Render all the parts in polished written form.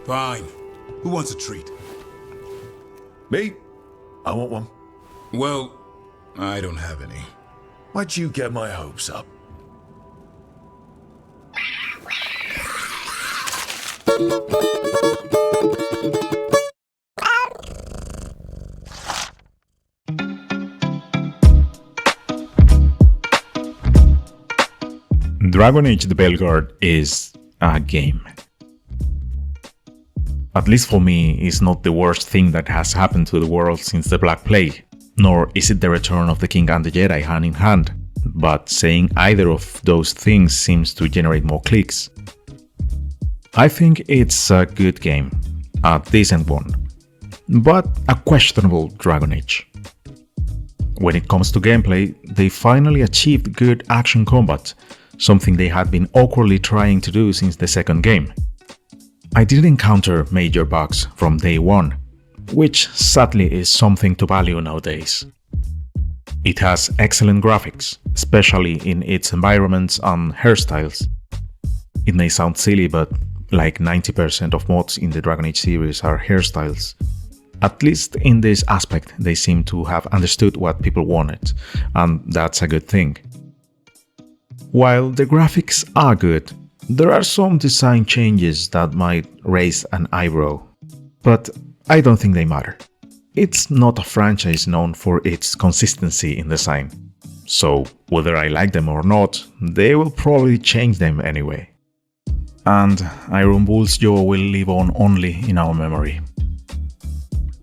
Fine. Who wants a treat? Me? I want one. Well, I don't have any. Why'd you get my hopes up? Dragon Age the Veilguard is a game. At least for me, it's not the worst thing that has happened to the world since the Black Plague, nor is it the return of the King and the Jedi hand in hand, but saying either of those things seems to generate more clicks. I think it's a good game, a decent one, but a questionable Dragon Age. When it comes to gameplay, they finally achieved good action combat, something they had been awkwardly trying to do since the second game. I didn't encounter major bugs from day one, which sadly is something to value nowadays. It has excellent graphics, especially in its environments and hairstyles. It may sound silly, but like 90% of mods in the Dragon Age series are hairstyles. At least in this aspect, they seem to have understood what people wanted, and that's a good thing. While the graphics are good, there are some design changes that might raise an eyebrow, but I don't think they matter. It's not a franchise known for its consistency in design, so whether I like them or not, they will probably change them anyway. And Iron Bull's jaw will live on only in our memory.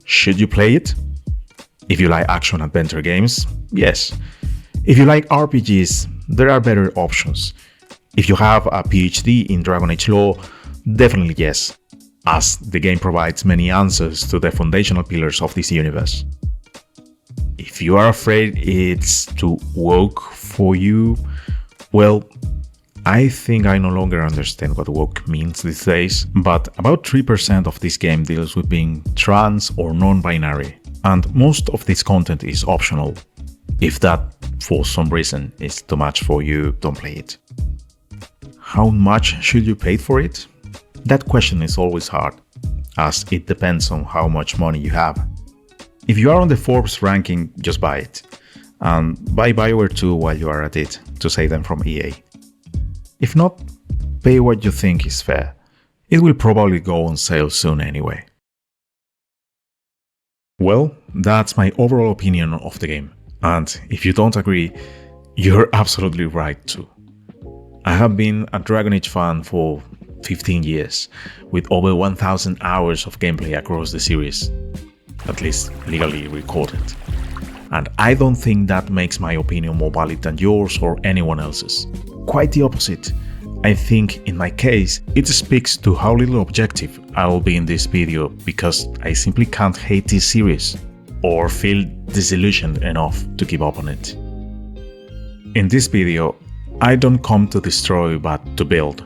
Should you play it? If you like action-adventure games, yes. If you like RPGs, there are better options. If you have a PhD in Dragon Age lore, definitely yes, as the game provides many answers to the foundational pillars of this universe. If you are afraid it's too woke for you, well, I think I no longer understand what woke means these days, but about 3% of this game deals with being trans or non-binary, and most of this content is optional. If that, for some reason, is too much for you, don't play it. How much should you pay for it? That question is always hard, as it depends on how much money you have. If you are on the Forbes ranking, just buy it. And buy Bioware too while you are at it, to save them from EA. If not, pay what you think is fair. It will probably go on sale soon anyway. Well, that's my overall opinion of the game. And if you don't agree, you're absolutely right too. I have been a Dragon Age fan for 15 years, with over 1000 hours of gameplay across the series, at least legally recorded. And I don't think that makes my opinion more valid than yours or anyone else's. Quite the opposite. I think in my case, it speaks to how little objective I will be in this video, because I simply can't hate this series or feel disillusioned enough to give up on it. In this video, I don't come to destroy but to build.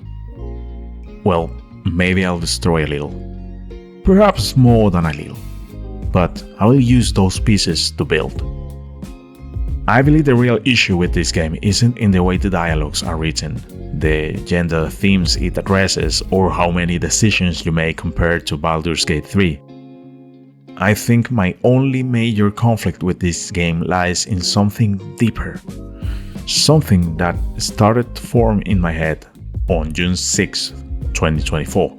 Well, maybe I'll destroy a little. Perhaps more than a little. But I will use those pieces to build. I believe the real issue with this game isn't in the way the dialogues are written, the gender themes it addresses, or how many decisions you make compared to Baldur's Gate 3. I think my only major conflict with this game lies in something deeper. Something that started to form in my head on June 6, 2024,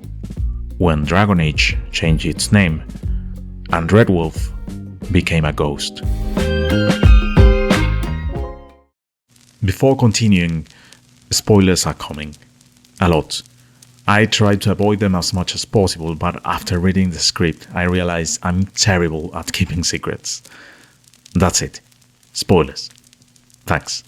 when Dragon Age changed its name and Dreadwolf became a ghost. Before continuing, spoilers are coming. A lot. I tried to avoid them as much as possible, but after reading the script, I realized I'm terrible at keeping secrets. That's it. Spoilers. Thanks.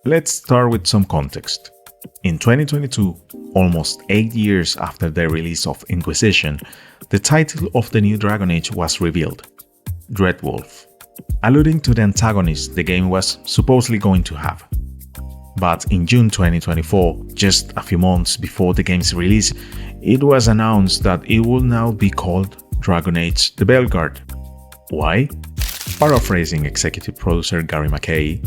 Let's start with some context. In 2022, almost 8 years after the release of Inquisition, the title of the new Dragon Age was revealed, Dreadwolf, alluding to the antagonist the game was supposedly going to have. But in June 2024, just a few months before the game's release, it was announced that it will now be called Dragon Age the Veilguard. Why? Paraphrasing executive producer Gary McKay,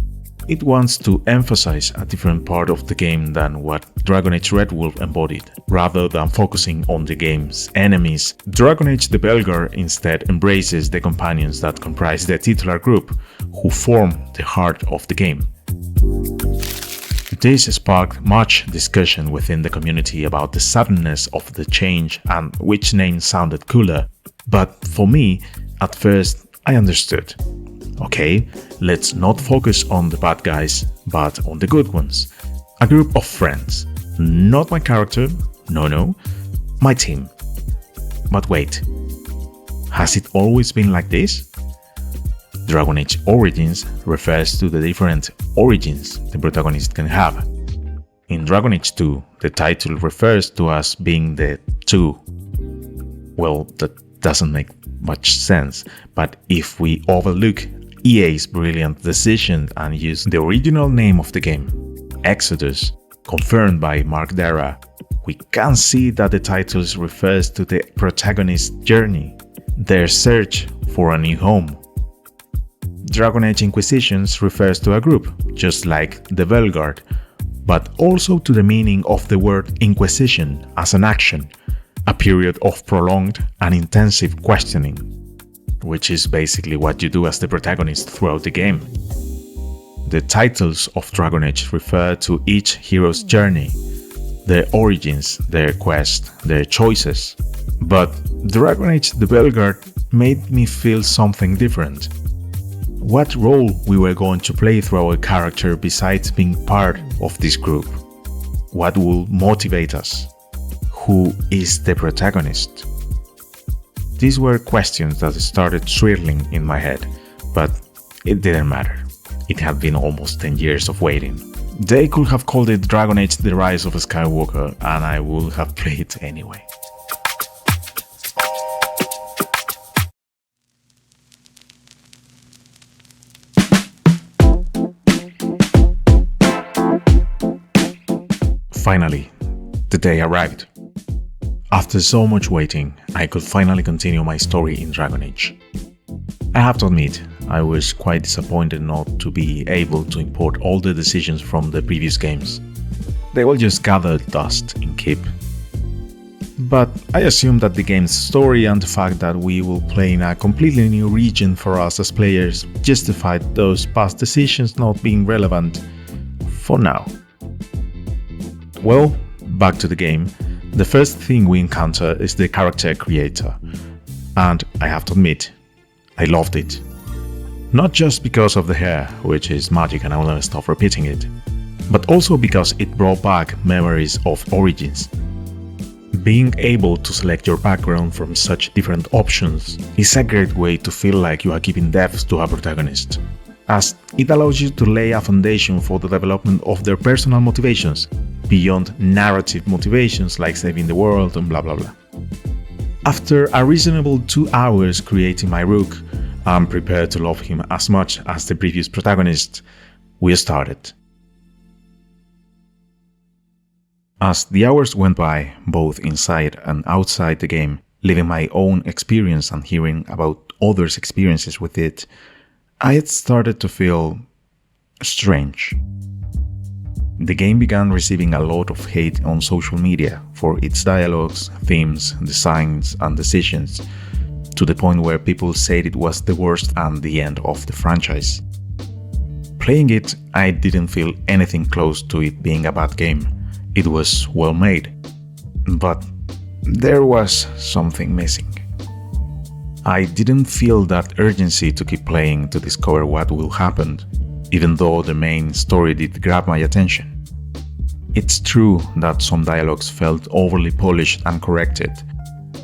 it wants to emphasize a different part of the game than what Dragon Age Dreadwolf embodied. Rather than focusing on the game's enemies, Dragon Age the Veilguard instead embraces the companions that comprise the titular group, who form the heart of the game. This sparked much discussion within the community about the suddenness of the change and which name sounded cooler, but for me, at first, I understood. Okay, let's not focus on the bad guys, but on the good ones. A group of friends. Not my character, no, my team. But wait, has it always been like this? Dragon Age Origins refers to the different origins the protagonist can have. In Dragon Age 2, the title refers to us being the two. Well, that doesn't make much sense, but if we overlook EA's brilliant decision and use the original name of the game, Exodus, confirmed by Mark Dara, we can see that the title refers to the protagonist's journey, their search for a new home. Dragon Age Inquisitions refers to a group, just like the Veilguard, but also to the meaning of the word Inquisition as an action, a period of prolonged and intensive questioning, which is basically what you do as the protagonist throughout the game. The titles of Dragon Age refer to each hero's journey, their origins, their quest, their choices. But Dragon Age the Veilguard made me feel something different. What role we were going to play through our character besides being part of this group? What will motivate us? Who is the protagonist? These were questions that started swirling in my head, but it didn't matter. It had been almost 10 years of waiting. They could have called it Dragon Age The Rise of Skywalker, and I would have played anyway. Finally, the day arrived. After so much waiting, I could finally continue my story in Dragon Age. I have to admit, I was quite disappointed not to be able to import all the decisions from the previous games. They all just gathered dust in Keep. But I assume that the game's story and the fact that we will play in a completely new region for us as players justified those past decisions not being relevant for now. Well, back to the game. The first thing we encounter is the character creator, and I have to admit, I loved it. Not just because of the hair, which is magic and I'll never stop repeating it, but also because it brought back memories of Origins. Being able to select your background from such different options is a great way to feel like you are giving depth to a protagonist, as it allows you to lay a foundation for the development of their personal motivations, beyond narrative motivations like saving the world and blah blah blah. After a reasonable 2 hours creating my Rook, I'm prepared to love him as much as the previous protagonist. We started. As the hours went by, both inside and outside the game, living my own experience and hearing about others' experiences with it, I had started to feel strange. The game began receiving a lot of hate on social media for its dialogues, themes, designs, and decisions, to the point where people said it was the worst and the end of the franchise. Playing it, I didn't feel anything close to it being a bad game. It was well made, but there was something missing. I didn't feel that urgency to keep playing to discover what will happen, even though the main story did grab my attention. It's true that some dialogues felt overly polished and corrected.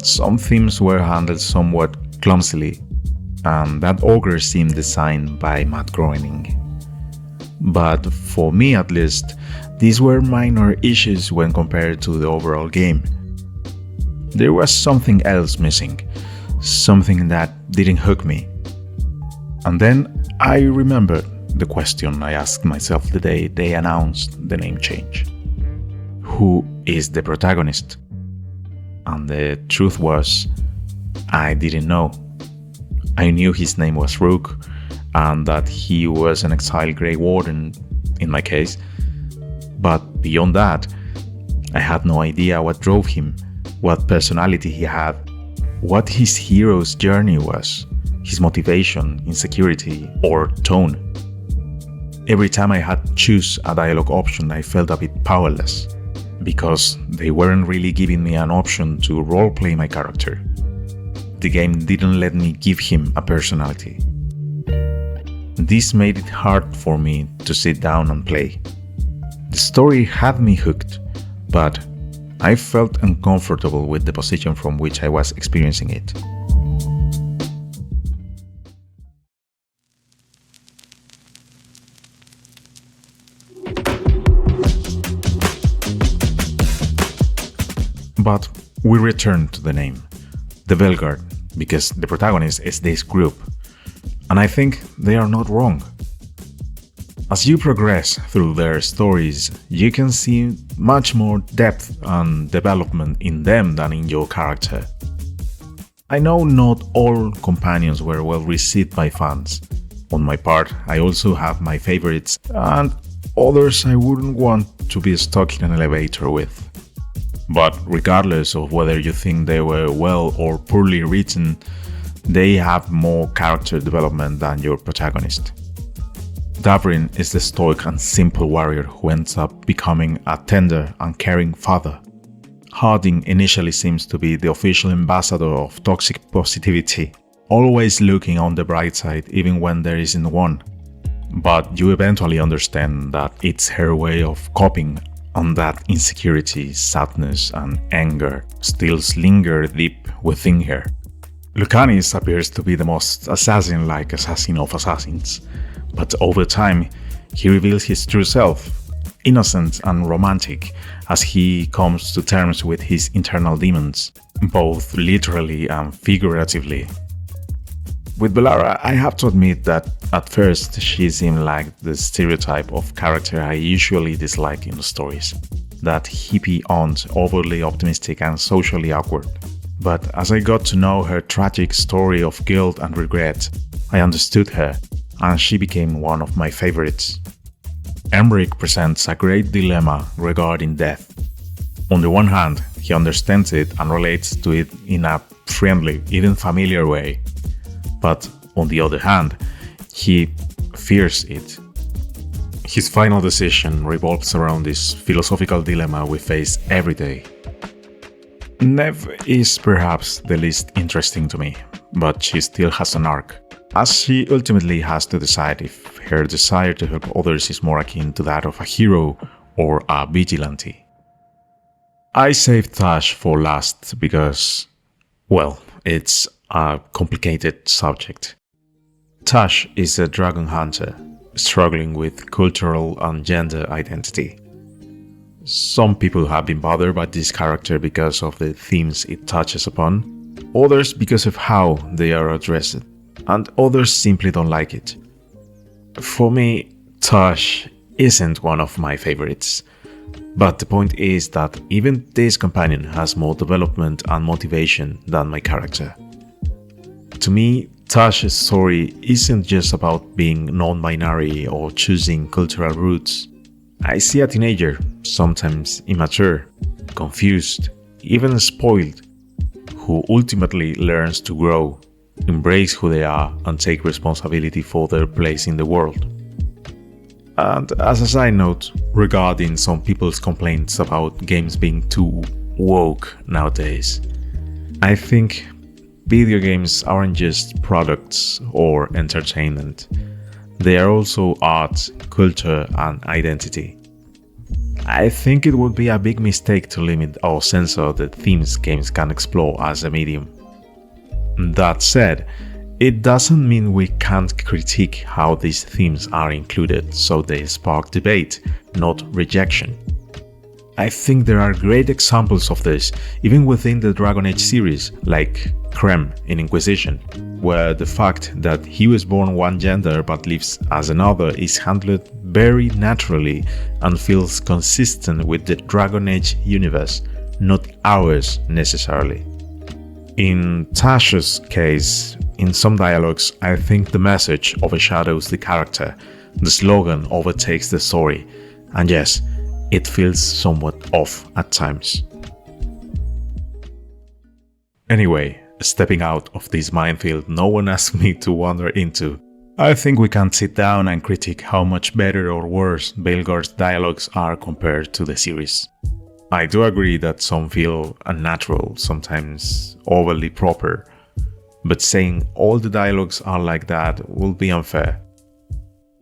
Some themes were handled somewhat clumsily, and that ogre seemed designed by Matt Groening. But for me at least, these were minor issues when compared to the overall game. There was something else missing, something that didn't hook me. And then I remembered the question I asked myself the day they announced the name change. Who is the protagonist? And the truth was, I didn't know. I knew his name was Rook, and that he was an exiled Grey Warden in my case. But beyond that, I had no idea what drove him, what personality he had, what his hero's journey was, his motivation, insecurity, or tone. Every time I had to choose a dialogue option, I felt a bit powerless, because they weren't really giving me an option to roleplay my character. The game didn't let me give him a personality. This made it hard for me to sit down and play. The story had me hooked, but I felt uncomfortable with the position from which I was experiencing it. But we return to the name, the Veilguard, because the protagonist is this group, and I think they are not wrong. As you progress through their stories, you can see much more depth and development in them than in your character. I know not all companions were well received by fans. On my part, I also have my favorites and others I wouldn't want to be stuck in an elevator with. But regardless of whether you think they were well or poorly written, they have more character development than your protagonist. Davrin is the stoic and simple warrior who ends up becoming a tender and caring father. Harding initially seems to be the official ambassador of toxic positivity, always looking on the bright side even when there isn't one. But you eventually understand that it's her way of coping, and that insecurity, sadness, and anger still linger deep within her. Lucanis appears to be the most assassin-like assassin of assassins, but over time he reveals his true self, innocent and romantic, as he comes to terms with his internal demons, both literally and figuratively. With Bellara, I have to admit that at first she seemed like the stereotype of character I usually dislike in the stories, that hippie aunt, overly optimistic and socially awkward. But as I got to know her tragic story of guilt and regret, I understood her, and she became one of my favorites. Emmerich presents a great dilemma regarding death. On the one hand, he understands it and relates to it in a friendly, even familiar way. But on the other hand, he fears it. His final decision revolves around this philosophical dilemma we face every day. Neve is perhaps the least interesting to me, but she still has an arc, as she ultimately has to decide if her desire to help others is more akin to that of a hero or a vigilante. I saved Tash for last because, well, it's a complicated subject. Tash is a dragon hunter, struggling with cultural and gender identity. Some people have been bothered by this character because of the themes it touches upon, others because of how they are addressed, and others simply don't like it. For me, Tash isn't one of my favorites, but the point is that even this companion has more development and motivation than my character. To me, Tash's story isn't just about being non-binary or choosing cultural roots. I see a teenager, sometimes immature, confused, even spoiled, who ultimately learns to grow, embrace who they are, and take responsibility for their place in the world. And as a side note, regarding some people's complaints about games being too woke nowadays, I think video games aren't just products or entertainment. They are also art, culture, and identity. I think it would be a big mistake to limit or censor the themes games can explore as a medium. That said, it doesn't mean we can't critique how these themes are included so they spark debate, not rejection. I think there are great examples of this, even within the Dragon Age series, like Krem in Inquisition, where the fact that he was born one gender but lives as another is handled very naturally and feels consistent with the Dragon Age universe, not ours necessarily. In Tash's case, in some dialogues, I think the message overshadows the character, the slogan overtakes the story, and yes, it feels somewhat off at times. Anyway, stepping out of this minefield no one asked me to wander into, I think we can sit down and critique how much better or worse Veilguard's dialogues are compared to the series. I do agree that some feel unnatural, sometimes overly proper, but saying all the dialogues are like that will be unfair.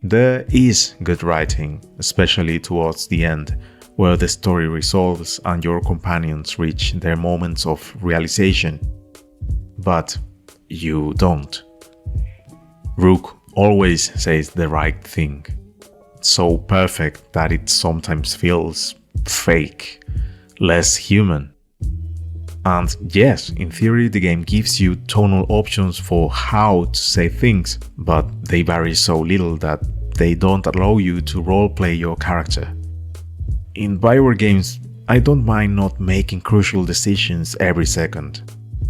There is good writing, especially towards the end, where the story resolves and your companions reach their moments of realization. But you don't. Rook always says the right thing. So perfect that it sometimes feels fake, less human. And yes, in theory the game gives you tonal options for how to say things, but they vary so little that they don't allow you to roleplay your character. In Bioware games, I don't mind not making crucial decisions every second.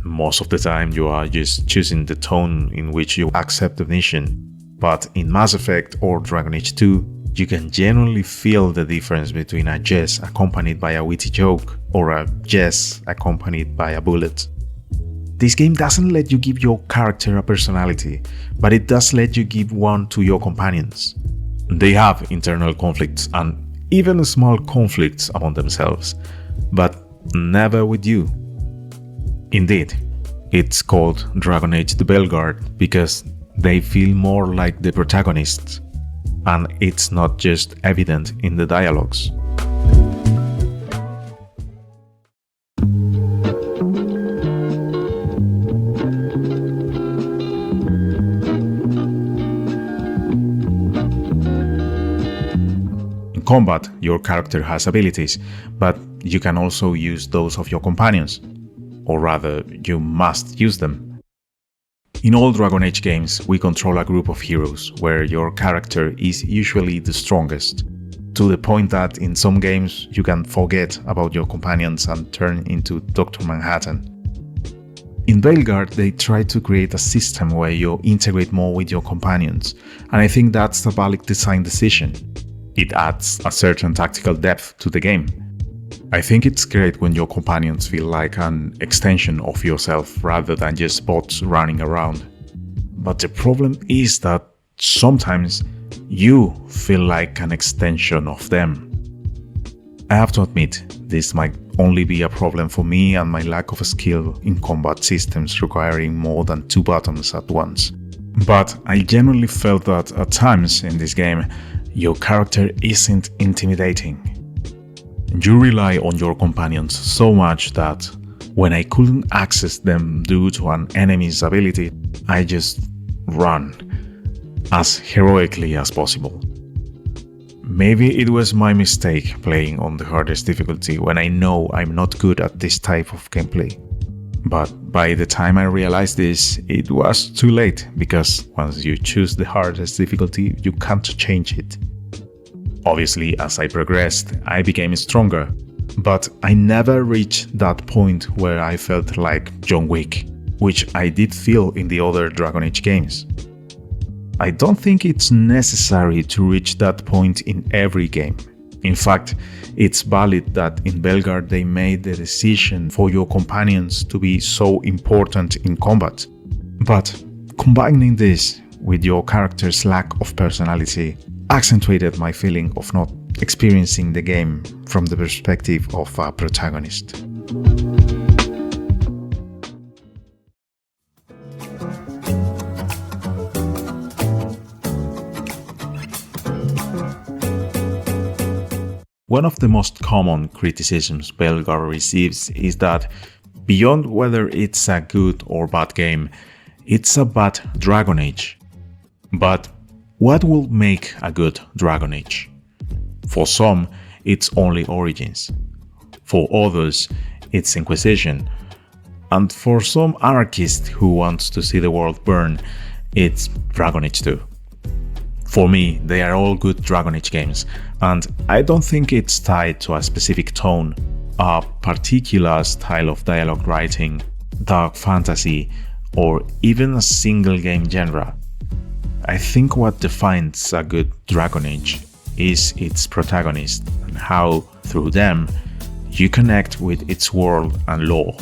Most of the time you are just choosing the tone in which you accept the mission. But in Mass Effect or Dragon Age 2, you can genuinely feel the difference between a yes accompanied by a witty joke or a yes accompanied by a bullet. This game doesn't let you give your character a personality, but it does let you give one to your companions. They have internal conflicts and even small conflicts among themselves, but never with you. Indeed, it's called Dragon Age the Veilguard because they feel more like the protagonists, and it's not just evident in the dialogues. In combat, your character has abilities, but you can also use those of your companions. Or rather, you must use them. In all Dragon Age games, we control a group of heroes, where your character is usually the strongest, to the point that in some games you can forget about your companions and turn into Dr. Manhattan. In Veilguard, they try to create a system where you integrate more with your companions, and I think that's a valid design decision. It adds a certain tactical depth to the game. I think it's great when your companions feel like an extension of yourself rather than just bots running around. But the problem is that sometimes you feel like an extension of them. I have to admit, this might only be a problem for me and my lack of skill in combat systems requiring more than 2 buttons at once. But I genuinely felt that at times in this game, your character isn't intimidating. You rely on your companions so much that when I couldn't access them due to an enemy's ability, I just run as heroically as possible. Maybe it was my mistake playing on the hardest difficulty when I know I'm not good at this type of gameplay. But by the time I realized this, it was too late, because once you choose the hardest difficulty, you can't change it. Obviously, as I progressed, I became stronger, but I never reached that point where I felt like John Wick, which I did feel in the other Dragon Age games. I don't think it's necessary to reach that point in every game. In fact, it's valid that in Veilguard they made the decision for your companions to be so important in combat. But combining this with your character's lack of personality accentuated my feeling of not experiencing the game from the perspective of a protagonist. One of the most common criticisms Veilguard receives is that, beyond whether it's a good or bad game, it's a bad Dragon Age. But what will make a good Dragon Age? For some, it's only Origins. For others, it's Inquisition. And for some anarchist who wants to see the world burn, it's Dragon Age 2. For me, they are all good Dragon Age games, and I don't think it's tied to a specific tone, a particular style of dialogue writing, dark fantasy, or even a single game genre. I think what defines a good Dragon Age is its protagonist and how, through them, you connect with its world and lore.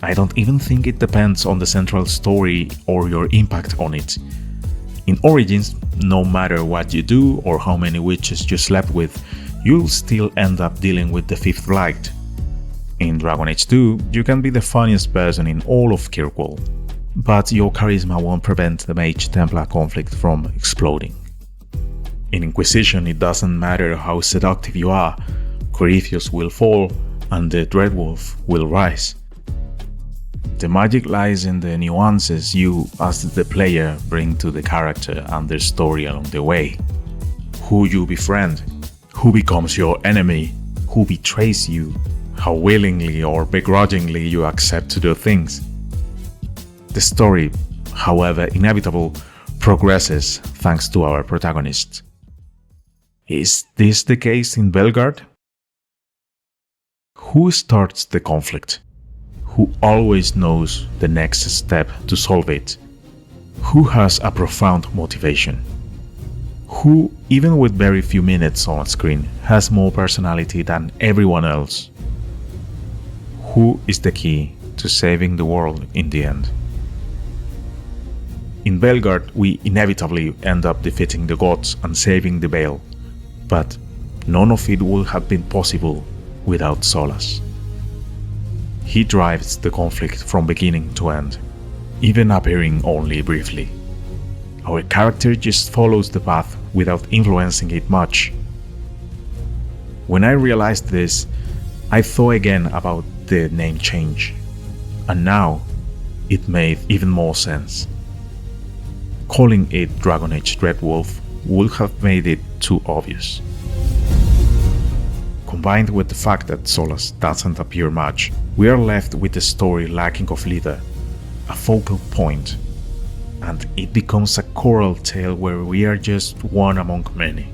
I don't even think it depends on the central story or your impact on it. In Origins, no matter what you do or how many witches you slept with, you'll still end up dealing with the Fifth Light. In Dragon Age 2, you can be the funniest person in all of Kirkwall, but your charisma won't prevent the Mage-Templar conflict from exploding. In Inquisition, it doesn't matter how seductive you are, Corypheus will fall and the Dreadwolf will rise. The magic lies in the nuances you, as the player, bring to the character and their story along the way. Who you befriend, who becomes your enemy, who betrays you, how willingly or begrudgingly you accept to do things. The story, however inevitable, progresses thanks to our protagonist. Is this the case in Veilguard? Who starts the conflict? Who always knows the next step to solve it? Who has a profound motivation? Who, even with very few minutes on screen, has more personality than everyone else? Who is the key to saving the world in the end? In Veilguard, we inevitably end up defeating the gods and saving the Veil, but none of it would have been possible without Solas. He drives the conflict from beginning to end, even appearing only briefly. Our character just follows the path without influencing it much. When I realized this, I thought again about the name change, and now it made even more sense. Calling it Dragon Age Dreadwolf would have made it too obvious. Combined with the fact that Solas doesn't appear much, we are left with the story lacking of leader, a focal point, and it becomes a choral tale where we are just one among many.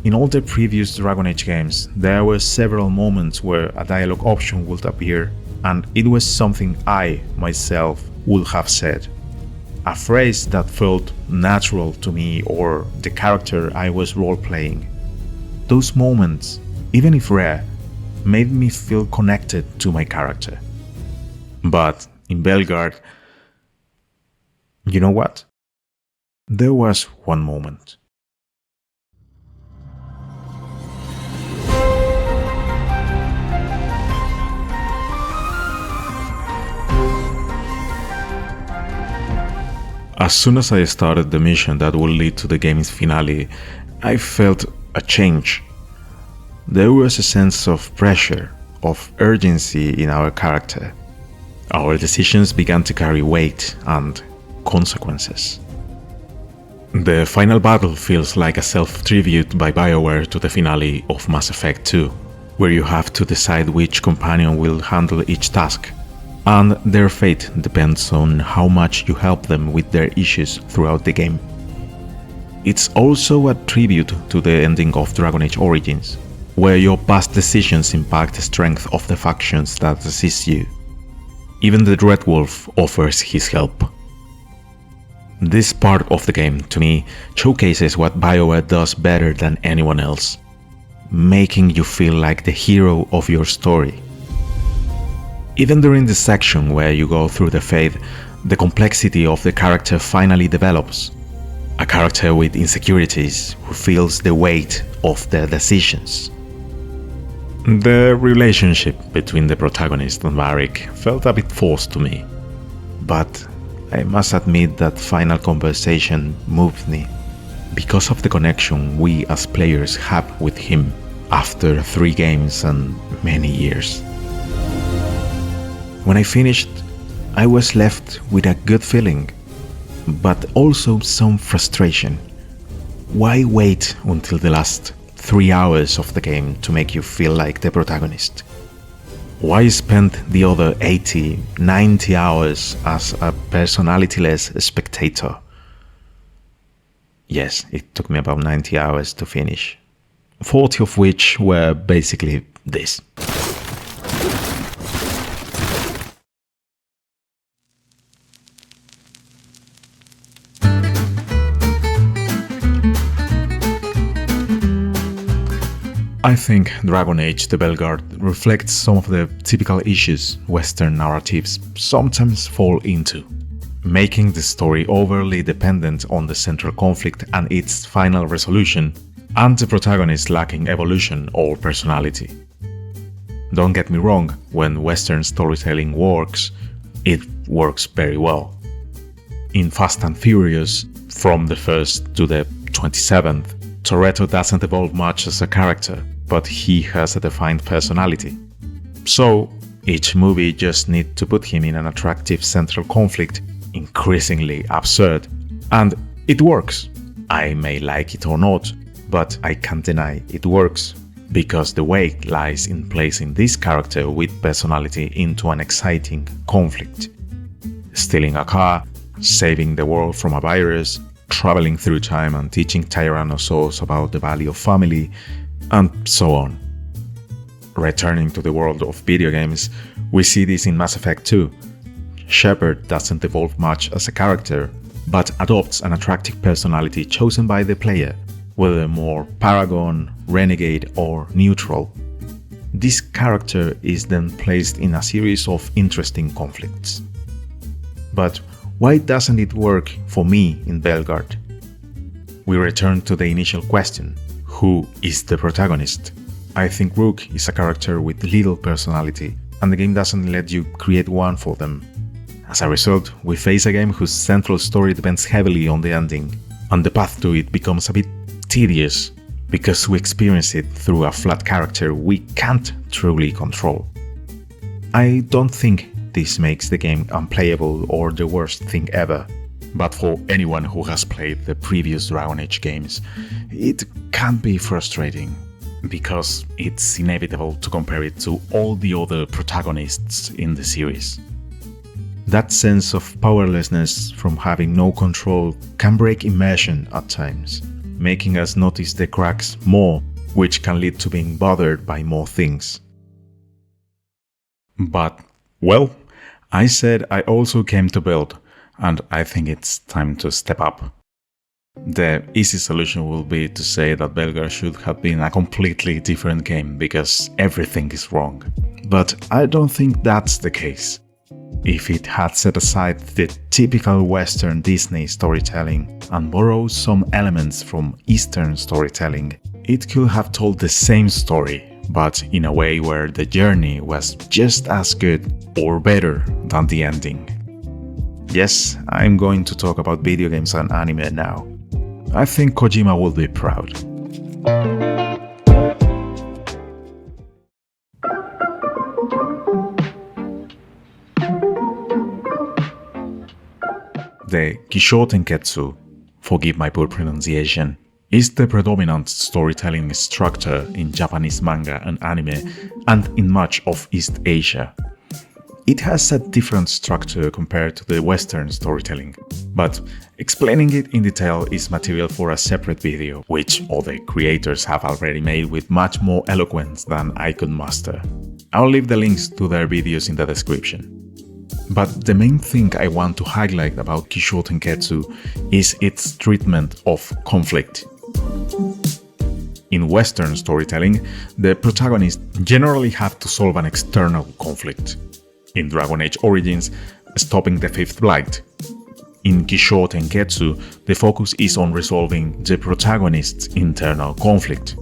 In all the previous Dragon Age games, there were several moments where a dialogue option would appear, and it was something I, myself, would have said. A phrase that felt natural to me or the character I was role-playing. Those moments, even if rare, made me feel connected to my character. But in Veilguard, you know what? There was one moment. As soon as I started the mission that would lead to the game's finale, I felt a change. There was a sense of pressure, of urgency in our character. Our decisions began to carry weight and consequences. The final battle feels like a self-tribute by Bioware to the finale of Mass Effect 2, where you have to decide which companion will handle each task, and their fate depends on how much you help them with their issues throughout the game. It's also a tribute to the ending of Dragon Age Origins, where your past decisions impact the strength of the factions that assist you. Even the Dreadwolf offers his help. This part of the game, to me, showcases what Bioware does better than anyone else, making you feel like the hero of your story. Even during the section where you go through the Fade, the complexity of the character finally develops. A character with insecurities who feels the weight of their decisions. The relationship between the protagonist and Varric felt a bit forced to me, but I must admit that final conversation moved me because of the connection we as players have with him after 3 games and many years. When I finished, I was left with a good feeling, but also some frustration. Why wait until the last 3 hours of the game to make you feel like the protagonist? Why spend the other 80, 90 hours as a personality-less spectator? Yes, it took me about 90 hours to finish, 40 of which were basically this. I think Dragon Age: The Veilguard reflects some of the typical issues Western narratives sometimes fall into, making the story overly dependent on the central conflict and its final resolution, and the protagonist lacking evolution or personality. Don't get me wrong, when Western storytelling works, it works very well. In Fast and Furious, from the 1st to the 27th, Toretto doesn't evolve much as a character, but he has a defined personality. So, each movie just needs to put him in an attractive central conflict, increasingly absurd, and it works. I may like it or not, but I can't deny it works, because the weight lies in placing this character with personality into an exciting conflict. Stealing a car, saving the world from a virus, traveling through time and teaching Tyrannosaurs about the value of family, and so on. Returning to the world of video games, we see this in Mass Effect 2. Shepard doesn't evolve much as a character, but adopts an attractive personality chosen by the player, whether more paragon, renegade, or neutral. This character is then placed in a series of interesting conflicts. But why doesn't it work for me in Veilguard? We return to the initial question: who is the protagonist? I think Rook is a character with little personality, and the game doesn't let you create one for them. As a result, we face a game whose central story depends heavily on the ending, and the path to it becomes a bit tedious, because we experience it through a flat character we can't truly control. I don't think this makes the game unplayable or the worst thing ever, but for anyone who has played the previous Dragon Age games, it can be frustrating, because it's inevitable to compare it to all the other protagonists in the series. That sense of powerlessness from having no control can break immersion at times, making us notice the cracks more, which can lead to being bothered by more things. But, well, I said I also came to build, and I think it's time to step up. The easy solution will be to say that Veilguard should have been a completely different game because everything is wrong. But I don't think that's the case. If it had set aside the typical Western Disney storytelling and borrowed some elements from Eastern storytelling, it could have told the same story, but in a way where the journey was just as good or better than the ending. Yes, I'm going to talk about video games and anime now. I think Kojima will be proud. The Kishotenketsu, forgive my poor pronunciation, is the predominant storytelling structure in Japanese manga and anime and in much of East Asia. It has a different structure compared to the Western storytelling, but explaining it in detail is material for a separate video, which other creators have already made with much more eloquence than I could muster. I'll leave the links to their videos in the description. But the main thing I want to highlight about Kishotenketsu is its treatment of conflict. In Western storytelling, the protagonists generally have to solve an external conflict. In Dragon Age Origins, stopping the Fifth Blight. In Kishotenketsu, the focus is on resolving the protagonist's internal conflict.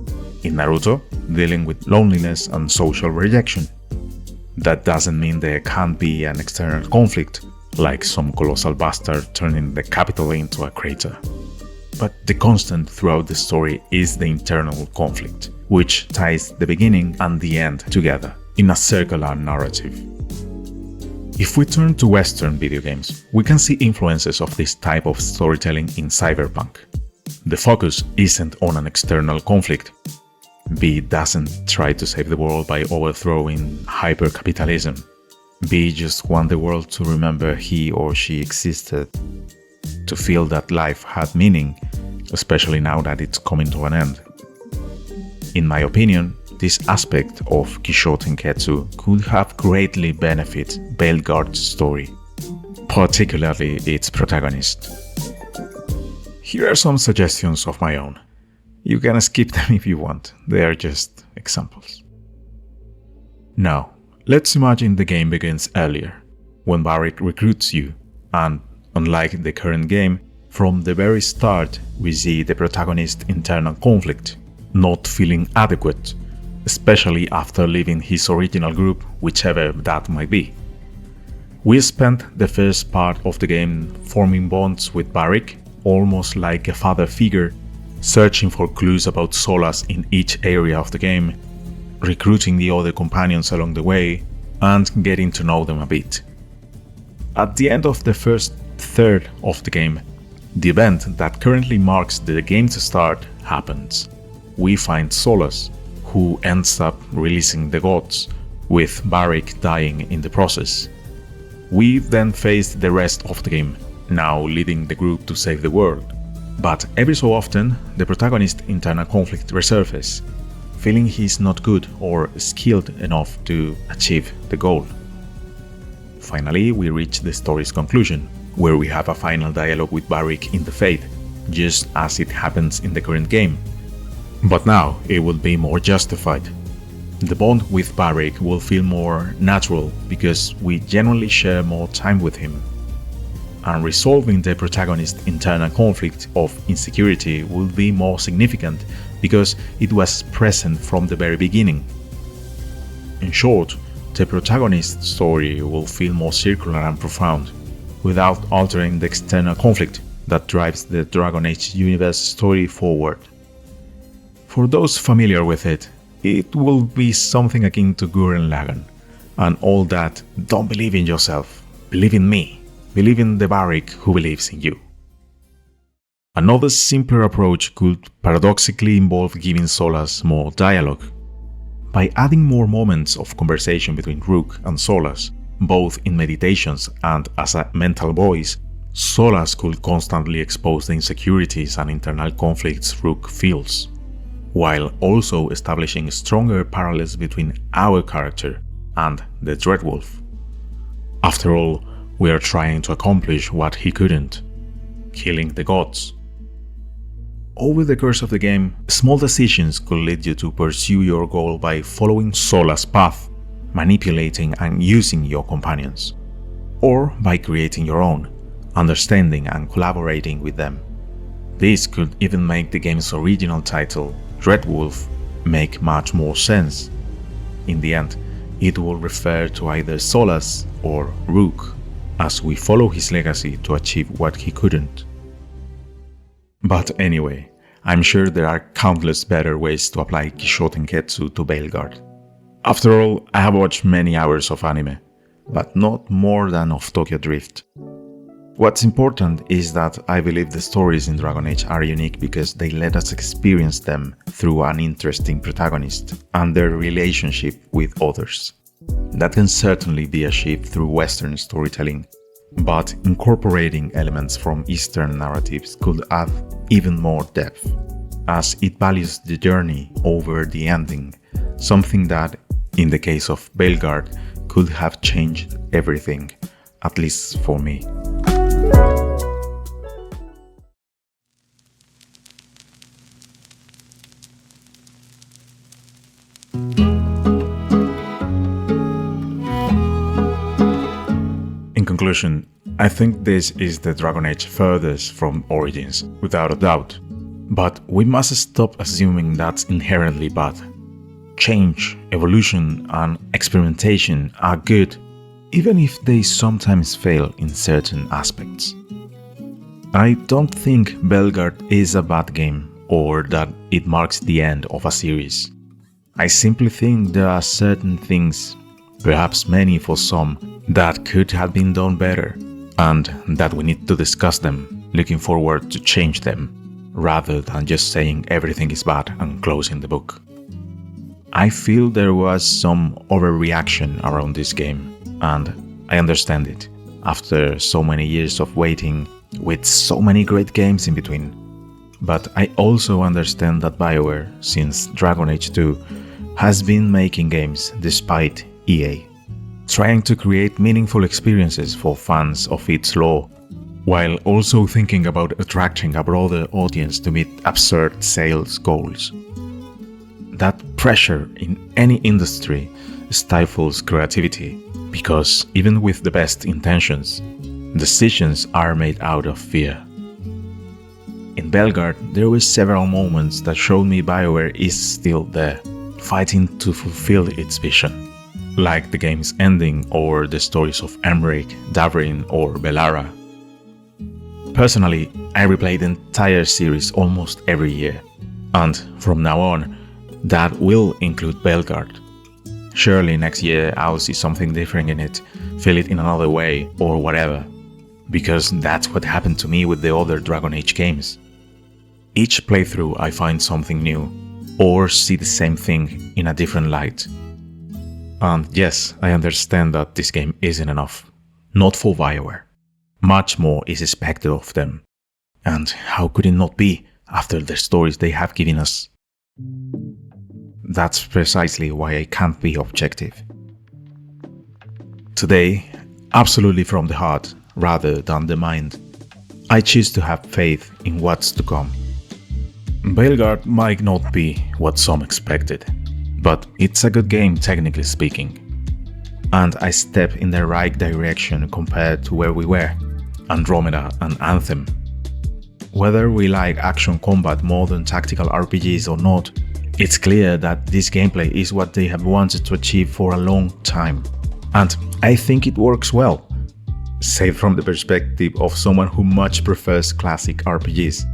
In Naruto, dealing with loneliness and social rejection. That doesn't mean there can't be an external conflict, like some colossal bastard turning the capital into a crater. But the constant throughout the story is the internal conflict, which ties the beginning and the end together in a circular narrative. If we turn to Western video games, we can see influences of this type of storytelling in Cyberpunk. The focus isn't on an external conflict. B doesn't try to save the world by overthrowing hypercapitalism. B just wants the world to remember he or she existed, to feel that life had meaning, especially now that it's coming to an end. In my opinion, this aspect of Kishotenketsu could have greatly benefited Veilguard's story, particularly its protagonist. Here are some suggestions of my own. You can skip them if you want, they are just examples. Now, let's imagine the game begins earlier, when Barrick recruits you, and unlike the current game, from the very start we see the protagonist's internal conflict, not feeling adequate, especially after leaving his original group, whichever that might be. We spent the first part of the game forming bonds with Barrick, almost like a father figure, searching for clues about Solas in each area of the game, recruiting the other companions along the way, and getting to know them a bit. At the end of the first third of the game, the event that currently marks the game's start happens. We find Solas, who ends up releasing the gods, with Barrick dying in the process. We then face the rest of the game, now leading the group to save the world. But every so often, the protagonist's internal conflict resurfaces, feeling he's not good or skilled enough to achieve the goal. Finally, we reach the story's conclusion, where we have a final dialogue with Barrick in the Fate, just as it happens in the current game. But now it will be more justified. The bond with Barrick will feel more natural because we generally share more time with him. And resolving the protagonist's internal conflict of insecurity will be more significant because it was present from the very beginning. In short, the protagonist's story will feel more circular and profound, without altering the external conflict that drives the Dragon Age universe story forward. For those familiar with it, it will be something akin to Gurren Lagann, and all that "don't believe in yourself, believe in me, believe in the Barrick who believes in you." Another simpler approach could paradoxically involve giving Solas more dialogue. By adding more moments of conversation between Rook and Solas, both in meditations and as a mental voice, Solas could constantly expose the insecurities and internal conflicts Rook feels, while also establishing stronger parallels between our character and the Dreadwolf. After all, we are trying to accomplish what he couldn't: killing the gods. Over the course of the game, small decisions could lead you to pursue your goal by following Solas' path, manipulating and using your companions, or by creating your own, understanding and collaborating with them. This could even make the game's original title, Dreadwolf, make much more sense. In the end, it will refer to either Solas or Rook, as we follow his legacy to achieve what he couldn't. But anyway, I'm sure there are countless better ways to apply Kishotenketsu to Veilguard. After all, I have watched many hours of anime, but not more than of Tokyo Drift. What's important is that I believe the stories in Dragon Age are unique because they let us experience them through an interesting protagonist and their relationship with others. That can certainly be achieved through Western storytelling, but incorporating elements from Eastern narratives could add even more depth, as it values the journey over the ending, something that, in the case of Veilguard, could have changed everything, at least for me. In conclusion, I think this is the Dragon Age furthest from Origins, without a doubt. But we must stop assuming that's inherently bad. Change, evolution, and experimentation are good, even if they sometimes fail in certain aspects. I don't think Veilguard is a bad game, or that it marks the end of a series. I simply think there are certain things, perhaps many for some, that could have been done better, and that we need to discuss them, looking forward to change them, rather than just saying everything is bad and closing the book. I feel there was some overreaction around this game, and I understand it, after so many years of waiting, with so many great games in between. But I also understand that Bioware, since Dragon Age 2, has been making games despite EA, trying to create meaningful experiences for fans of its lore, while also thinking about attracting a broader audience to meet absurd sales goals. That pressure in any industry stifles creativity, because even with the best intentions, decisions are made out of fear. In Veilguard, there were several moments that showed me Bioware is still there, fighting to fulfill its vision, like the game's ending or the stories of Emmerich, Davrin or Bellara. Personally, I replay the entire series almost every year, and from now on, that will include Veilguard. Surely next year I'll see something different in it, feel it in another way or whatever, because that's what happened to me with the other Dragon Age games. Each playthrough I find something new, or see the same thing in a different light. And yes, I understand that this game isn't enough. Not for Bioware. Much more is expected of them. And how could it not be after the stories they have given us? That's precisely why I can't be objective. Today, absolutely from the heart rather than the mind, I choose to have faith in what's to come. Veilguard might not be what some expected, but it's a good game technically speaking. And I step in the right direction compared to where we were, Andromeda and Anthem. Whether we like action combat more than tactical RPGs or not, it's clear that this gameplay is what they have wanted to achieve for a long time. And I think it works well, save from the perspective of someone who much prefers classic RPGs.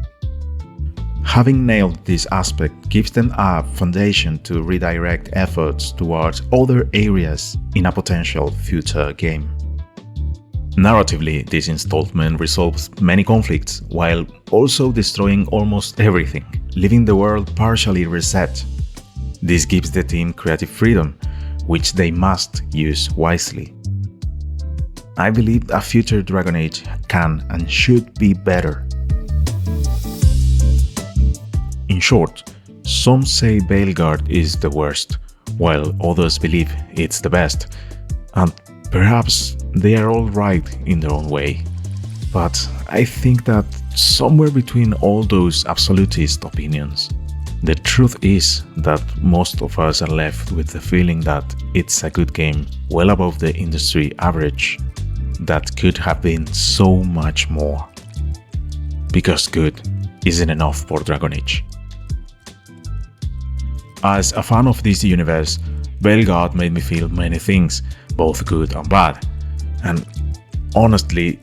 Having nailed this aspect gives them a foundation to redirect efforts towards other areas in a potential future game. Narratively, this installment resolves many conflicts while also destroying almost everything, leaving the world partially reset. This gives the team creative freedom, which they must use wisely. I believe a future Dragon Age can and should be better. In short, some say Veilguard is the worst, while others believe it's the best, and perhaps they are all right in their own way. But I think that somewhere between all those absolutist opinions, the truth is that most of us are left with the feeling that it's a good game well above the industry average that could have been so much more. Because good isn't enough for Dragon Age. As a fan of this universe, Veilguard made me feel many things, both good and bad. And honestly,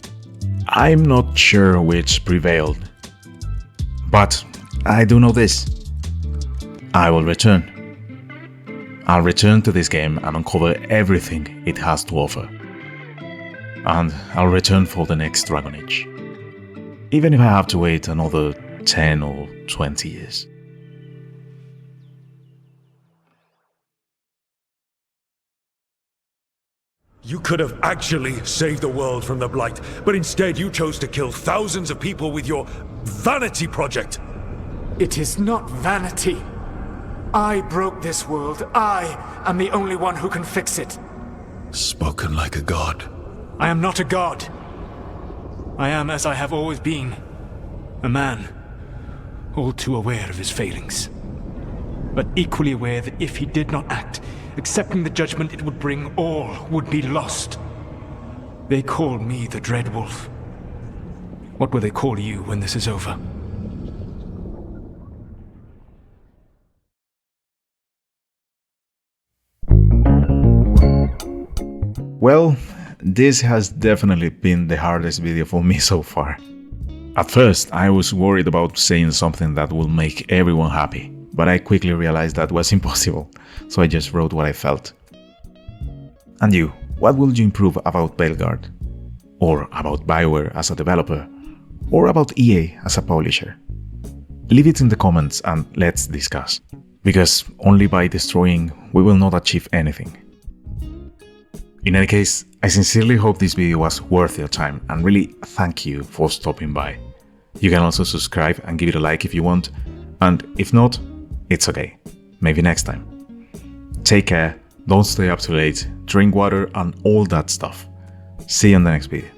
I'm not sure which prevailed. But I do know this. I will return. I'll return to this game and uncover everything it has to offer. And I'll return for the next Dragon Age. Even if I have to wait another 10 or 20 years. You could have actually saved the world from the Blight, but instead you chose to kill thousands of people with your vanity project. It is not vanity. I broke this world. I am the only one who can fix it. Spoken like a god. I am not a god. I am as I have always been. A man, all too aware of his failings. But equally aware that if he did not act, accepting the judgment it would bring, all would be lost. They call me the Dreadwolf. What will they call you when this is over? Well, this has definitely been the hardest video for me so far. At first, I was worried about saying something that will make everyone happy, but I quickly realized that was impossible, so I just wrote what I felt. And you, what would you improve about Veilguard? Or about Bioware as a developer? Or about EA as a publisher? Leave it in the comments and let's discuss, because only by destroying we will not achieve anything. In any case, I sincerely hope this video was worth your time and really thank you for stopping by. You can also subscribe and give it a like if you want, and if not, it's okay. Maybe next time. Take care, don't stay up too late, drink water and all that stuff. See you in the next video.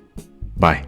Bye.